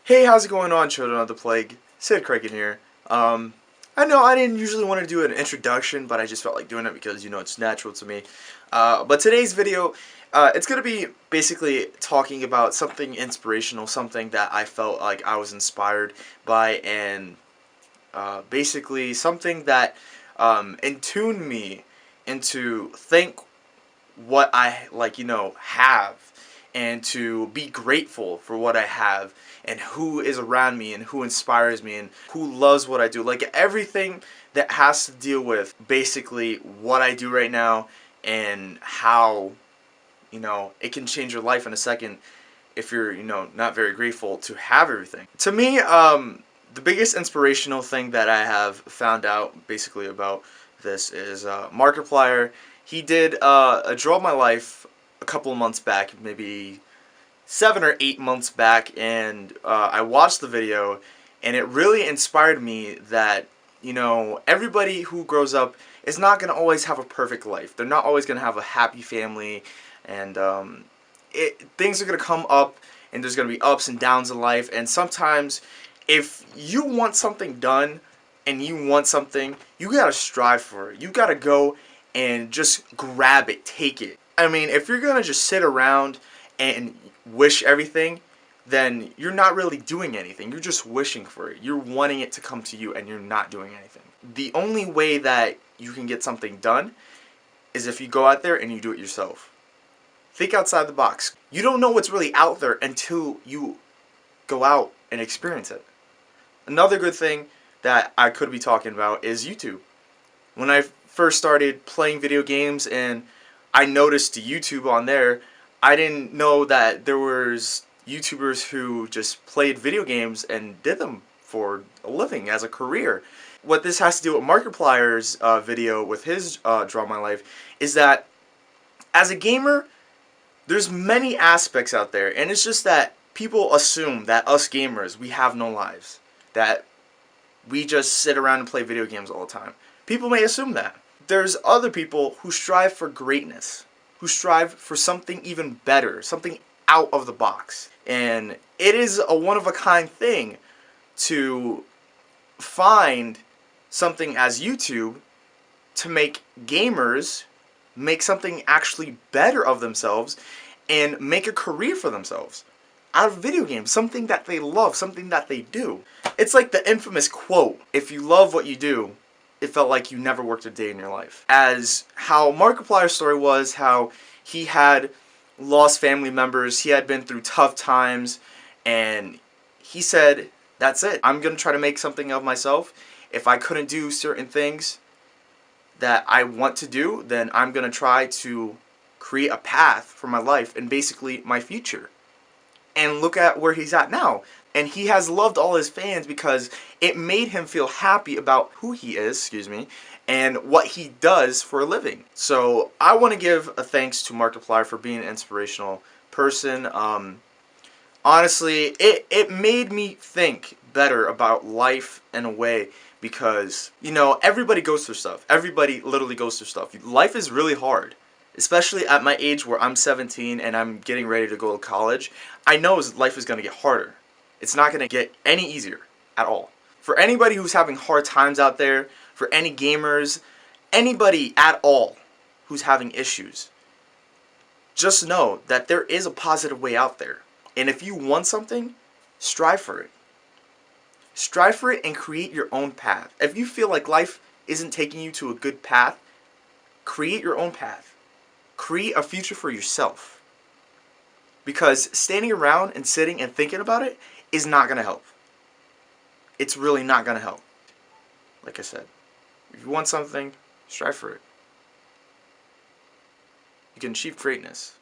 Hey, how's it going on, children of the plague? Sidkriken here. I know I didn't usually want to do an introduction, but I just felt like doing it because, you know, it's natural to me. But today's video, it's going to be basically talking about something inspirational, something that I felt like I was inspired by, and basically something that tuned me into think what I, have, and to be grateful for what I have and who is around me and who inspires me and who loves what I do. Like everything that has to deal with basically what I do right now and how, it can change your life in a second if you're, not very grateful to have everything. To me, the biggest inspirational thing that I have found out basically about this is Markiplier. He did a Draw My Life a couple of months back, maybe 7 or 8 months back, and I watched the video, and it really inspired me that, everybody who grows up is not going to always have a perfect life. They're not always going to have a happy family, and things are going to come up, and there's going to be ups and downs in life, and sometimes if you want something done, and you want something, you got to strive for it. You got to go and just grab it, take it. I mean, if you're going to just sit around and wish everything, then you're not really doing anything. You're just wishing for it. You're wanting it to come to you and you're not doing anything. The only way that you can get something done is if you go out there and you do it yourself. Think outside the box. You don't know what's really out there until you go out and experience it. Another good thing that I could be talking about is YouTube. When I first started playing video games and I noticed YouTube on there, I didn't know that there was YouTubers who just played video games and did them for a living as a career. What this has to do with Markiplier's video with his Draw My Life is that as a gamer, there's many aspects out there, and it's just that people assume that us gamers, we have no lives, that we just sit around and play video games all the time. People may assume that. There's other people who strive for greatness, who strive for something even better, something out of the box. And it is a one-of-a-kind thing to find something as YouTube to make gamers make something actually better of themselves and make a career for themselves out of video games, something that they love, something that they do. It's like the infamous quote, if you love what you do, it felt like you never worked a day in your life. As how Markiplier's story was, how he had lost family members, he had been through tough times, and he said, that's it. I'm going to try to make something of myself. If I couldn't do certain things that I want to do, then I'm going to try to create a path for my life and basically my future. And look at where he's at now. And he has loved all his fans because it made him feel happy about who he is, and what he does for a living. So I want to give a thanks to Markiplier for being an inspirational person. Honestly, it made me think better about life in a way because, everybody goes through stuff. Everybody literally goes through stuff. Life is really hard. Especially at my age where I'm 17 and I'm getting ready to go to college, I know life is going to get harder. It's not going to get any easier at all. For anybody who's having hard times out there, for any gamers, anybody at all who's having issues, just know that there is a positive way out there. And if you want something, strive for it. Strive for it and create your own path. If you feel like life isn't taking you to a good path, create your own path. Create a future for yourself. Because standing around and sitting and thinking about it is not going to help. It's really not going to help. Like I said, if you want something, strive for it. You can achieve greatness.